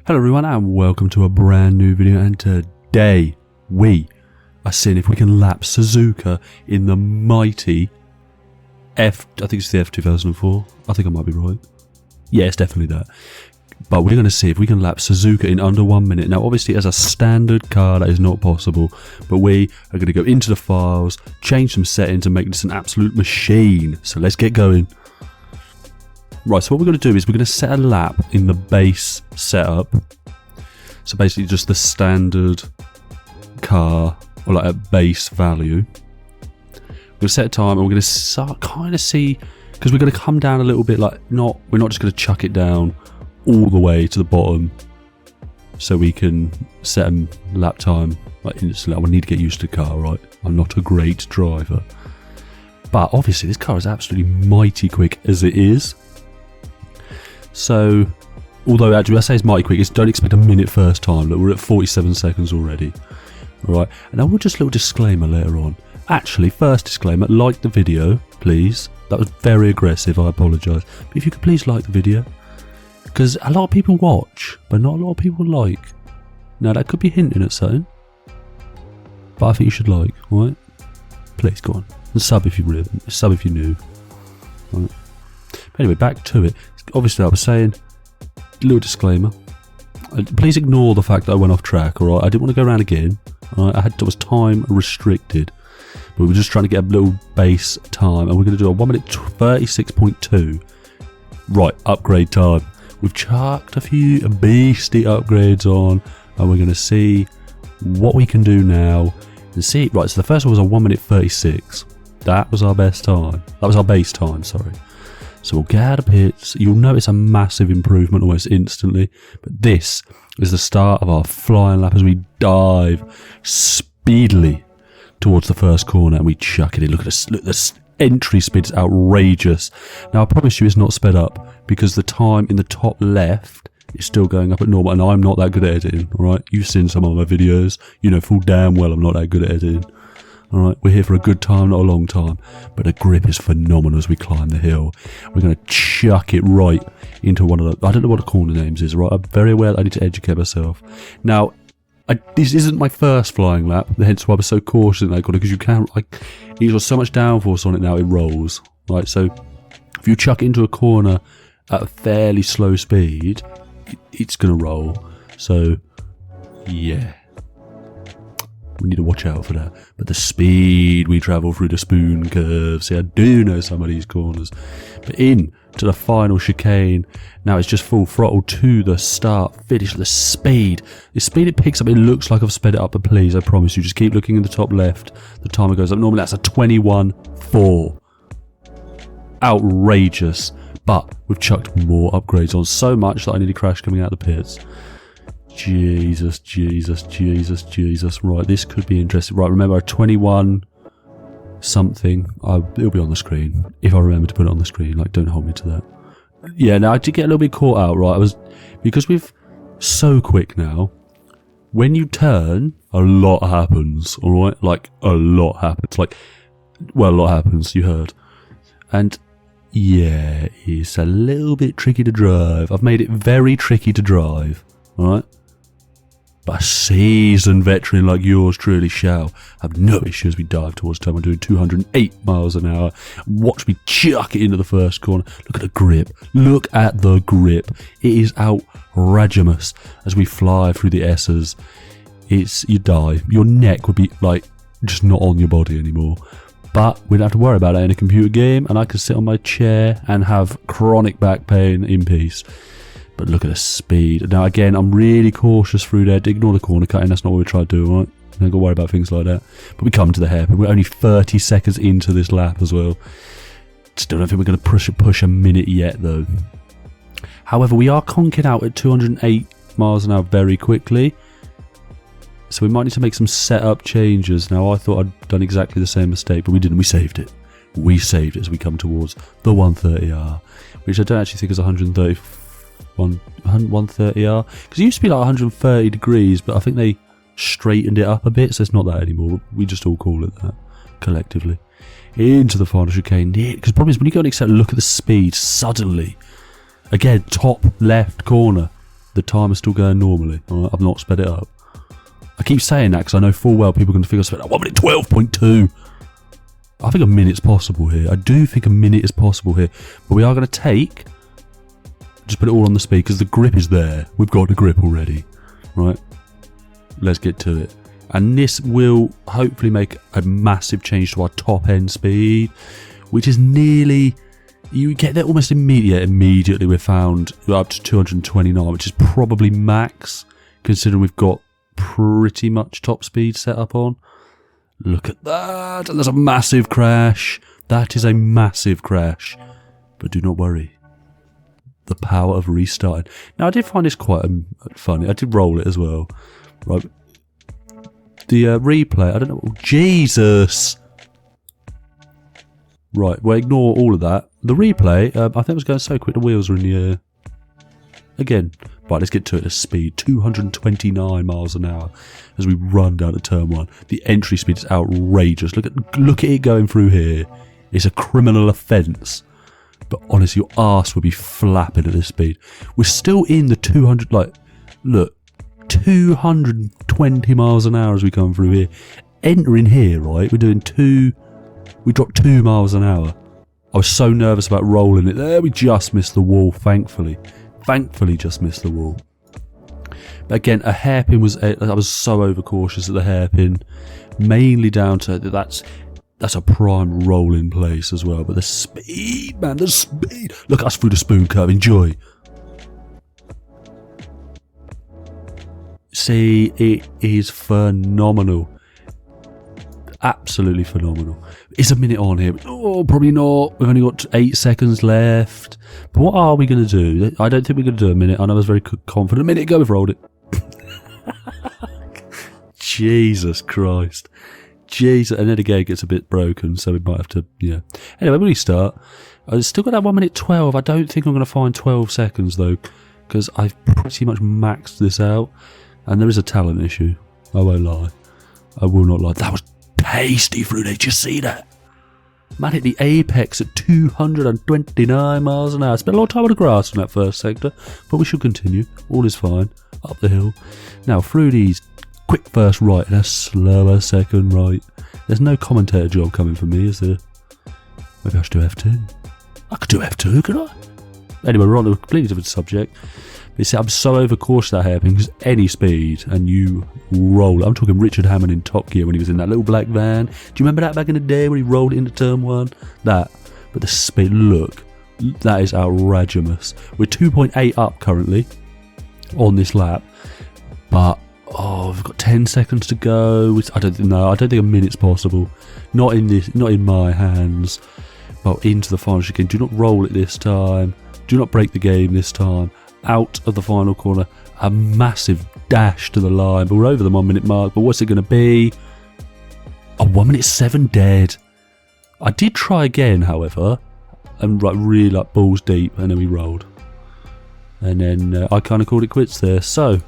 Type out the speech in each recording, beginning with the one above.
Hello everyone and welcome to a brand new video, and today we are seeing if we can lap Suzuka in the mighty I think it's the F2004, I think I might be right. Yeah, it's definitely that. But we're going to see if we can lap Suzuka in under 1 minute. Now obviously as a standard car that is not possible, but we are going to go into the files, change some settings and make this an absolute machine. So let's get going. Right, so what we're going to do is we're going to set a lap in the base setup. So basically just the standard car, or like a base value. We're going to set a time and we're going to start kind of see, because we're going to come down a little bit, like we're not just going to chuck it down all the way to the bottom so we can set a lap time like instantly. I will need to get used to the car, right? I'm not a great driver. But obviously this car is absolutely mighty quick as it is. So, although actually I say it's mighty quick, don't expect a minute first time. Look, we're at 47 seconds already. Alright, and I will just a little disclaimer later on. Actually, first disclaimer, like the video, please. That was very aggressive, I apologise. But if you could please like the video. Because a lot of people watch, but not a lot of people like. Now that could be hinting at something. But I think you should like, alright? Please, go on. And sub if you're new. Alright. Anyway, back to it. Obviously, I was saying, little disclaimer. Please ignore the fact that I went off track. All right, I didn't want to go around again. All right, I was time restricted, but we were just trying to get a little base time, and we're going to do a 1 minute 36.2. Right, upgrade time. We've chucked a few beastie upgrades on, and we're going to see what we can do now. And see, right. So the first one was a 1 minute 36. That was our best time. That was our base time. Sorry. So we'll get out of pits. You'll notice a massive improvement almost instantly. But this is the start of our flying lap as we dive speedily towards the first corner and we chuck it in. Look at this. Look, the entry speed is outrageous. Now I promise you it's not sped up because the time in the top left is still going up at normal, and I'm not that good at editing. Alright, you've seen some of my videos. You know full damn well I'm not that good at editing. Alright, we're here for a good time, not a long time. But the grip is phenomenal as we climb the hill. We're going to chuck it right into one of the... I don't know what the corner names is, right? I'm very aware that I need to educate myself. Now, this isn't my first flying lap, hence why I was so cautious in that corner, because you can't... You've got so much downforce on it now, it rolls. Right, so if you chuck it into a corner at a fairly slow speed, it's going to roll. So, yeah. We need to watch out for that. But the speed we travel through the spoon curve. See, I do know some of these corners. But in to the final chicane. Now it's just full throttle to the start, finish. The speed it picks up, it looks like I've sped it up, but please, I promise you, just keep looking in the top left. The timer goes up. Normally that's a 21.4. Outrageous. But we've chucked more upgrades on, so much that I nearly crashed coming out of the pits. Jesus. Right, this could be interesting. Right, remember, 21 something. It'll be on the screen. If I remember to put it on the screen. Like, don't hold me to that. Yeah, now I did get a little bit caught out, right? Because we're so quick now. When you turn, a lot happens, alright? Like, a lot happens. Like, well, a lot happens, you heard. And, yeah, it's a little bit tricky to drive. I've made it very tricky to drive, alright? But a seasoned veteran like yours truly shall have no issue as we dive towards time. I'm doing 208 miles an hour. Watch me chuck it into the first corner. Look at the grip. Look at the grip. It is outrageous as we fly through the S's. You die. Your neck would be like just not on your body anymore. But we don't have to worry about that in a computer game, and I can sit on my chair and have chronic back pain in peace. But look at the speed. Now again, I'm really cautious through there. Ignore the corner cutting, that's not what we try to do, right? Don't got to worry about things like that. But we come to the hairpin. We're only 30 seconds into this lap as well. Still don't think we're going to push a minute yet though. However, we are conking out at 208 miles an hour very quickly. So we might need to make some setup changes. Now I thought I'd done exactly the same mistake, but we didn't. We saved it. We saved it as we come towards the 130R, which I don't actually think is 130R, because it used to be like 130 degrees, but I think they straightened it up a bit, so it's not that anymore. We just all call it that collectively. Into the final chicane, because the problem is when you go and accept, look at the speed suddenly. Again, top left corner, The timer's still going normally. I've not sped it up. I keep saying that because I know full well people are going to figure out 1 minute 12.2. I think a minute's possible here. I do think a minute is possible here. But we are going to just put it all on the speed because the grip is there. We've got the grip already. Right? Let's get to it. And this will hopefully make a massive change to our top end speed, which is nearly, you get there almost immediately we're found up to 229, which is probably max, considering we've got pretty much top speed set up on. Look at that, and there's a massive crash. That is a massive crash. But do not worry. The power of restarting. Now I did find this quite funny. I did roll it as well. Right. The replay, I don't know. Jesus! Right, well, ignore all of that. The replay, I think it was going so quick, the wheels were in the air. Again. Right, let's get to it. The speed, 229 miles an hour as we run down to turn 1. The entry speed is outrageous. Look at it going through here. It's a criminal offence. But honestly, your arse would be flapping at this speed. We're still in the 200, look, 220 miles an hour as we come through here. Entering here, right, we're doing we dropped 2 miles an hour. I was so nervous about rolling it there. We just missed the wall, thankfully. Thankfully just missed the wall. But again, a hairpin I was so overcautious at the hairpin. Mainly down to that's a prime rolling place as well. But the speed, man, the speed. Look at us through the spoon curve, enjoy. See, it is phenomenal. Absolutely phenomenal. Is a minute on here? Oh, probably not. We've only got 8 seconds left. But what are we going to do? I don't think we're going to do a minute. I know I was very confident. A minute ago, we've rolled it. Jesus Christ. Jesus. And then again, it gets a bit broken, so we might have to, yeah. Anyway, when we start, I've still got that 1 minute 12. I don't think I'm going to find 12 seconds, though, because I've pretty much maxed this out. And there is a talent issue. I won't lie. I will not lie. That was tasty through there. Did you see that? Man hit the apex at 229 miles an hour. Spent a lot of time on the grass in that first sector, but we should continue. All is fine. Up the hill. Now through these, quick first right and a slower second right. There's no commentator job coming for me, is there? Maybe I should do F2. I could do F2, could I? Anyway, we're on a completely different subject. But you see, I'm so overcautious that hairpin because any speed and you roll. I'm talking Richard Hammond in Top Gear when he was in that little black van. Do you remember that back in the day when he rolled it into turn 1? That. But the speed, look, that is outrageous. We're 2.8 up currently on this lap. But, oh, we've got 10 seconds to go. I don't think a minute's possible. Not in my hands. Well, into the final chicane. Do not roll it this time. Do not break the game this time. Out of the final corner, a massive dash to the line, but we're over the 1 minute mark. But what's it going to be? A 1 minute 7 dead. I did try again, however, and really balls deep, and then we rolled, and then I kind of called it quits there. So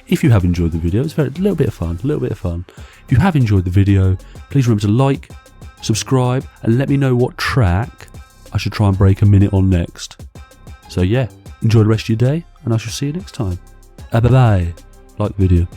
if you have enjoyed the video, it's a little bit of fun. If you have enjoyed the video, please remember to like, subscribe, and let me know what track I should try and break a minute on next. So yeah, enjoy the rest of your day, and I shall see you next time. Bye bye. Like the video.